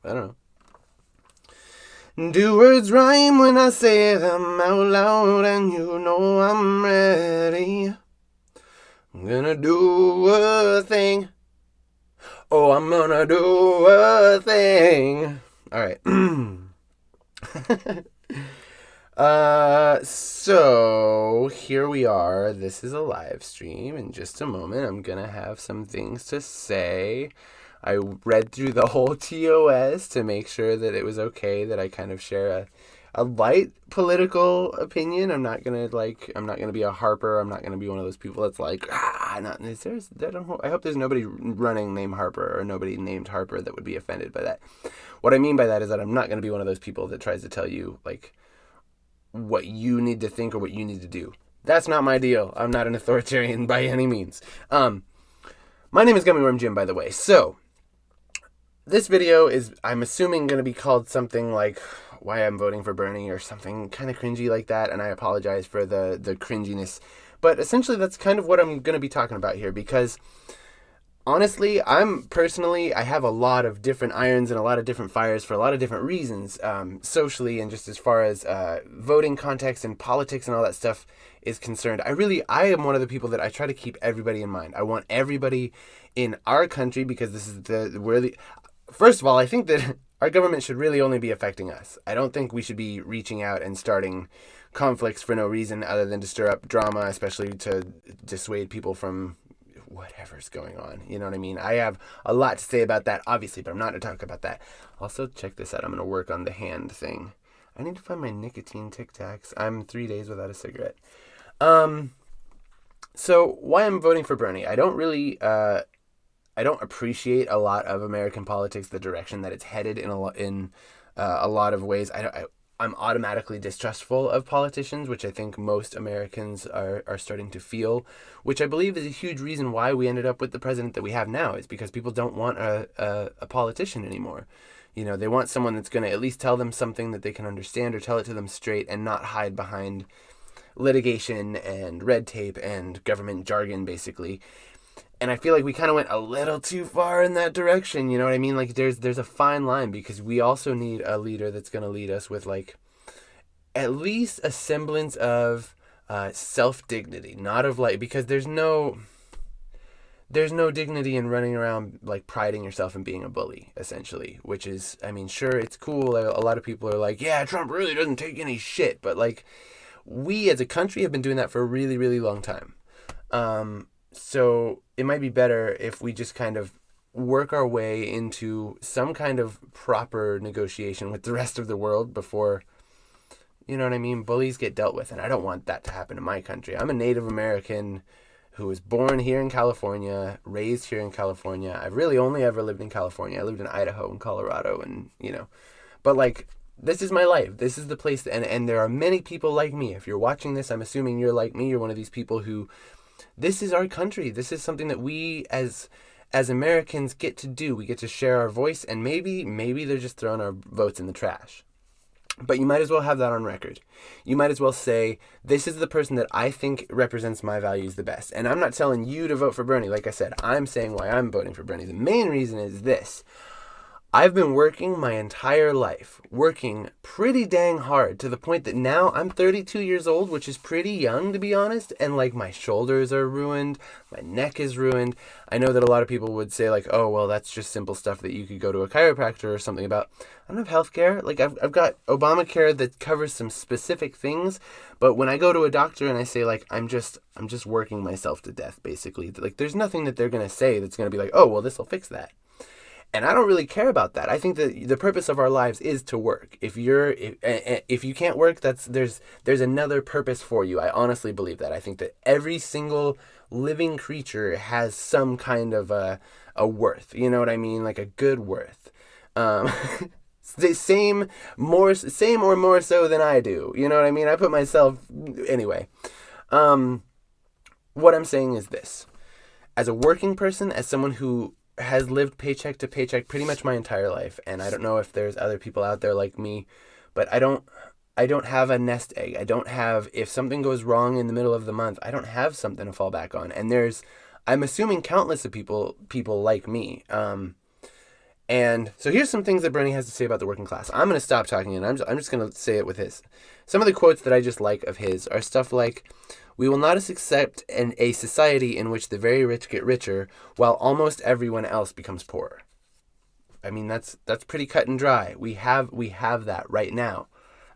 I don't know. Do words rhyme when I say them out loud, and you know I'm ready. I'm gonna do a thing. Oh, I'm gonna do a thing. All right. So here we are. This is a live stream. In just a moment, I'm gonna have some things to say. I read through the whole TOS to make sure that it was okay that I kind of share a light political opinion. I'm not gonna be a Harper. I'm not gonna be one of those people that's like, not, is there's, I hope there's nobody running named Harper or nobody named Harper that would be offended by that. What I mean by that is that I'm not gonna be one of those people that tries to tell you, like, what you need to think or what you need to do. That's not my deal. I'm not an authoritarian by any means. My name is Gummy Worm Jim, by the way. So, this video is, I'm assuming, going to be called something like Why I'm Voting for Bernie or something kind of cringy like that, and I apologize for the cringiness. But essentially, that's kind of what I'm going to be talking about here, because honestly, I have a lot of different irons and a lot of different fires for a lot of different reasons, socially and just as far as voting context and politics and all that stuff is concerned. I am one of the people that I try to keep everybody in mind. I want everybody in our country, because this is first of all, I think that our government should really only be affecting us. I don't think we should be reaching out and starting conflicts for no reason other than to stir up drama, especially to dissuade people from whatever's going on. You know what I mean? I have a lot to say about that, obviously, but I'm not going to talk about that. Also, check this out. I'm going to work on the hand thing. I need to find my nicotine Tic Tacs. I'm 3 days without a cigarette. So why I'm voting for Bernie? I don't appreciate a lot of American politics, the direction that it's headed in a lot of ways. I'm automatically distrustful of politicians, which I think most Americans are starting to feel, which I believe is a huge reason why we ended up with the president that we have now, is because people don't want a politician anymore. You know, they want someone that's going to at least tell them something that they can understand or tell it to them straight and not hide behind litigation and red tape and government jargon, basically. And I feel like we kind of went a little too far in that direction. You know what I mean? Like there's a fine line, because we also need a leader that's going to lead us with, like, at least a semblance of self-dignity, not of, like, because there's no dignity in running around, like, priding yourself and being a bully, essentially, which is, I mean, sure, it's cool. A lot of people are like, yeah, Trump really doesn't take any shit. But, like, we as a country have been doing that for a really, really long time. So it might be better if we just kind of work our way into some kind of proper negotiation with the rest of the world before, you know what I mean, bullies get dealt with. And I don't want that to happen in my country. I'm a Native American who was born here in California, raised here in California. I've really only ever lived in California. I lived in Idaho and Colorado, and, you know, but, like, this is my life. This is the place, and there are many people like me. If you're watching this, I'm assuming you're like me. You're one of these people who, this is our country. This is something that we as Americans get to do. We get to share our voice, and maybe they're just throwing our votes in the trash. But you might as well have that on record. You might as well say, this is the person that I think represents my values the best. And I'm not telling you to vote for Bernie. Like I said, I'm saying why I'm voting for Bernie. The main reason is this. I've been working my entire life, working pretty dang hard, to the point that now I'm 32 years old, which is pretty young, to be honest, and, like, my shoulders are ruined, my neck is ruined. I know that a lot of people would say, like, oh, well, that's just simple stuff that you could go to a chiropractor or something about. I don't have health care. Like, I've got Obamacare that covers some specific things, but when I go to a doctor and I say, like, I'm just working myself to death, basically, like, there's nothing that they're going to say that's going to be like, oh, well, this will fix that. And I don't really care about that. I think that the purpose of our lives is to work. If you can't work, there's another purpose for you. I honestly believe that. I think that every single living creature has some kind of a worth. You know what I mean? Like a good worth. The same or more so than I do. You know what I mean? I put myself anyway. What I'm saying is this: as a working person, as someone who has lived paycheck to paycheck pretty much my entire life, and I don't know if there's other people out there like me, but I don't have a nest egg. I don't have, if something goes wrong in the middle of the month, I don't have something to fall back on. And I'm assuming countless of people like me. And so here's some things that Bernie has to say about the working class. I'm going to stop talking, and I'm just going to say it with his. Some of the quotes that I just like of his are stuff like, "We will not accept a society in which the very rich get richer while almost everyone else becomes poorer." I mean, that's pretty cut and dry. We have that right now.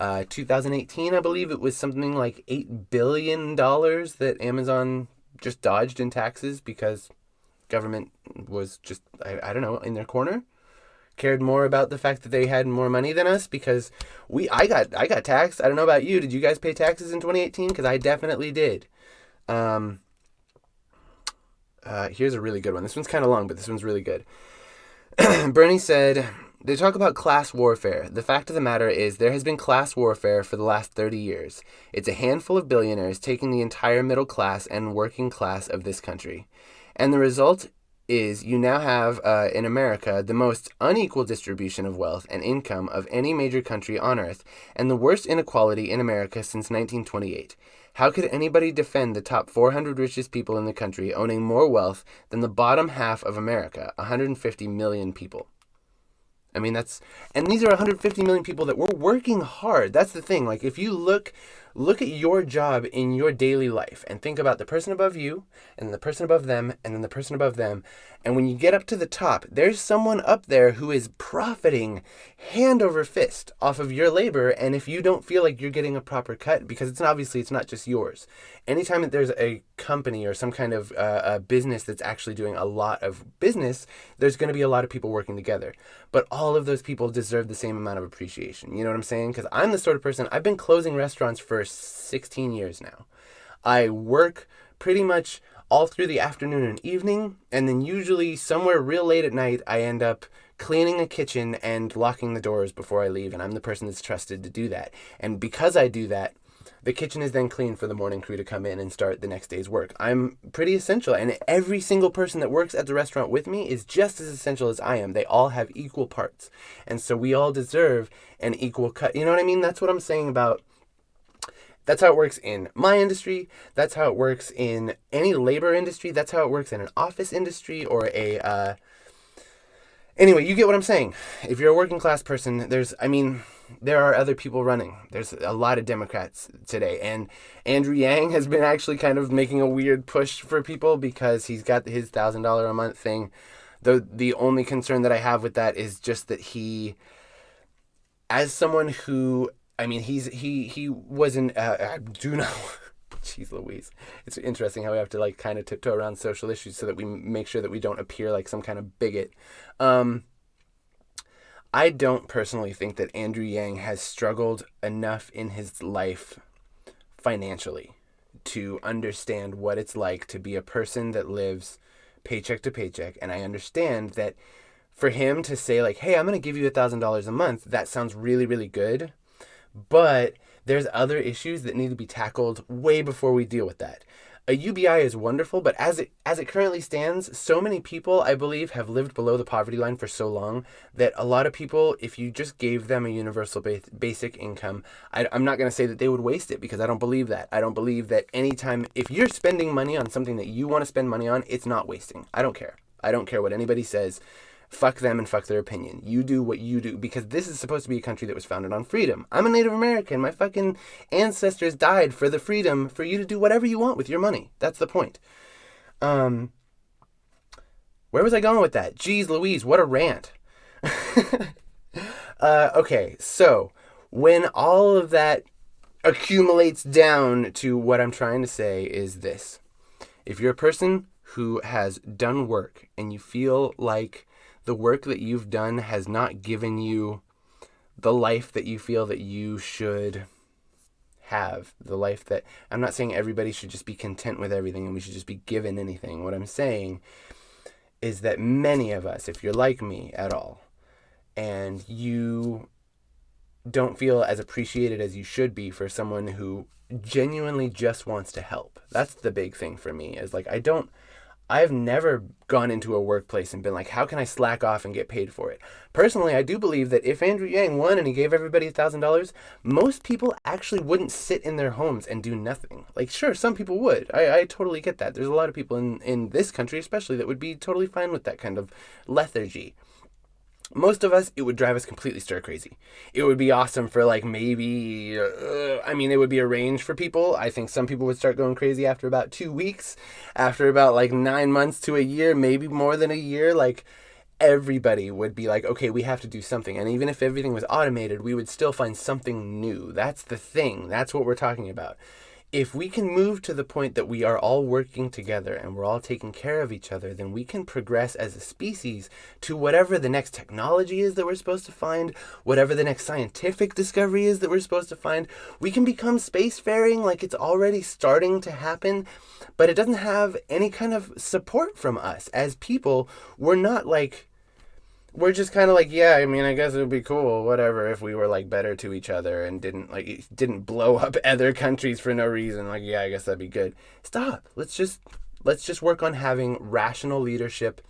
2018, I believe it was something like $8 billion that Amazon just dodged in taxes because government was just, I don't know, in their corner. Cared more about the fact that they had more money than us because I got taxed. I don't know about you. Did you guys pay taxes in 2018? Because I definitely did. Here's a really good one. This one's kind of long, but this one's really good. Bernie said, they talk about class warfare. The fact of the matter is there has been class warfare for the last 30 years. It's a handful of billionaires taking the entire middle class and working class of this country. And the result is you now have, in America, the most unequal distribution of wealth and income of any major country on earth, and the worst inequality in America since 1928. How could anybody defend the top 400 richest people in the country owning more wealth than the bottom half of America, 150 million people? I mean, and these are 150 million people that were working hard. That's the thing. Like, if you look at your job in your daily life and think about the person above you and the person above them and then the person above them. And when you get up to the top, there's someone up there who is profiting hand over fist off of your labor. And if you don't feel like you're getting a proper cut, because it's not just yours. Anytime that there's a company or some kind of a business that's actually doing a lot of business, there's going to be a lot of people working together. But all of those people deserve the same amount of appreciation. You know what I'm saying? Because I'm the sort of person, I've been closing restaurants for 16 years now. I work pretty much all through the afternoon and evening, and then usually somewhere real late at night, I end up cleaning a kitchen and locking the doors before I leave, and I'm the person that's trusted to do that. And because I do that, the kitchen is then clean for the morning crew to come in and start the next day's work. I'm pretty essential, and every single person that works at the restaurant with me is just as essential as I am. They all have equal parts, and so we all deserve an equal cut. You know what I mean? That's what I'm saying about... That's how it works in my industry. That's how it works in any labor industry. That's how it works in an office industry or a... Anyway, you get what I'm saying. If you're a working class person, there are other people running. There's a lot of Democrats today. And Andrew Yang has been actually kind of making a weird push for people because he's got his $1,000 a month thing. The only concern that I have with that is just that he, as someone who... he wasn't, I do know, jeez Louise. It's interesting how we have to like kind of tiptoe around social issues so that we make sure that we don't appear like some kind of bigot. I don't personally think that Andrew Yang has struggled enough in his life financially to understand what it's like to be a person that lives paycheck to paycheck. And I understand that for him to say like, hey, I'm going to give you $1,000 a month, that sounds really, really good. But there's other issues that need to be tackled way before we deal with that. A UBI is wonderful, but as it currently stands, so many people, I believe, have lived below the poverty line for so long that a lot of people, if you just gave them a universal basic income, I'm not going to say that they would waste it because I don't believe that. I don't believe that anytime, if you're spending money on something that you want to spend money on, it's not wasting. I don't care. I don't care what anybody says. Fuck them and fuck their opinion. You do what you do, because this is supposed to be a country that was founded on freedom. I'm a Native American. My fucking ancestors died for the freedom for you to do whatever you want with your money. That's the point. Where was I going with that? Jeez Louise, what a rant. Okay, so when all of that accumulates down to what I'm trying to say is this. If you're a person who has done work and you feel like the work that you've done has not given you the life that you feel that you should have, the life that... I'm not saying everybody should just be content with everything and we should just be given anything. What I'm saying is that many of us, if you're like me at all, and you don't feel as appreciated as you should be for someone who genuinely just wants to help. That's the big thing for me, is like, I've never gone into a workplace and been like, how can I slack off and get paid for it? Personally, I do believe that if Andrew Yang won and he gave everybody $1,000, most people actually wouldn't sit in their homes and do nothing. Like, sure, some people would. I totally get that. There's a lot of people in this country especially that would be totally fine with that kind of lethargy. most of us, it would drive us completely stir crazy. It would be awesome for like maybe, it would be a range for people. I think some people would start going crazy after about 2 weeks, after about like 9 months to a year, maybe more than a year. Like everybody would be like, okay, we have to do something. And even if everything was automated, we would still find something new. That's the thing. That's what we're talking about. If we can move to the point that we are all working together and we're all taking care of each other, then we can progress as a species to whatever the next technology is that we're supposed to find, whatever the next scientific discovery is that we're supposed to find. We can become spacefaring like it's already starting to happen, but it doesn't have any kind of support from us as people. We're just kind of like, yeah, I guess it would be cool, whatever, if we were like better to each other and didn't blow up other countries for no reason. Like, yeah, I guess that'd be good. Stop. Let's just work on having rational leadership.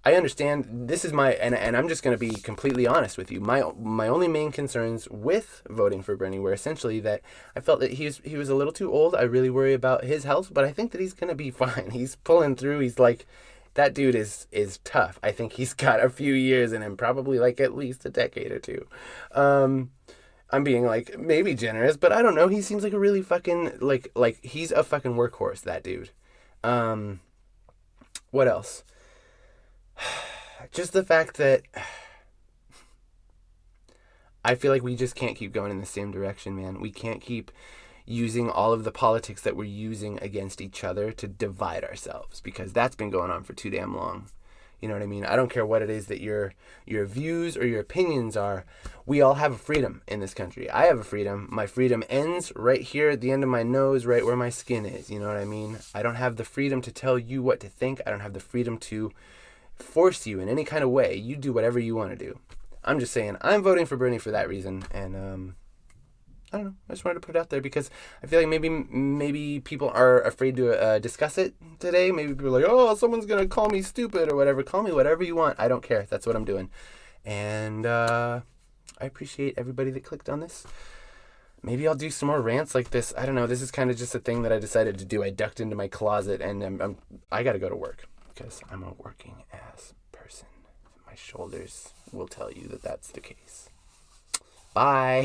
I understand this is and I'm just going to be completely honest with you. My only main concerns with voting for Bernie were essentially that I felt that he was a little too old. I really worry about his health, but I think that he's going to be fine. He's pulling through. He's like, that dude is tough. I think he's got a few years in him, probably like at least a decade or two. I'm being like maybe generous, but I don't know. He seems like a really fucking like he's a fucking workhorse, that dude. What else? Just the fact that I feel like we just can't keep going in the same direction, man. We can't keep using all of the politics that we're using against each other to divide ourselves, because that's been going on for too damn long. You know what I mean? I don't care what it is that your views or your opinions are. We all have a freedom in this country. I have a freedom. My freedom ends right here at the end of my nose, right where my skin is. You know what I mean? I don't have the freedom to tell you what to think. I don't have the freedom to force you in any kind of way. You do whatever you want to do. I'm just saying, I'm voting for Bernie for that reason, and I don't know. I just wanted to put it out there because I feel like maybe people are afraid to discuss it today. Maybe people are like, oh, someone's gonna call me stupid or whatever. Call me whatever you want. I don't care. That's what I'm doing, and I appreciate everybody that clicked on this. Maybe I'll do some more rants like this. I don't know. This is kind of just a thing that I decided to do. I ducked into my closet, and I got to go to work because I'm a working ass person. My shoulders will tell you that that's the case. Bye.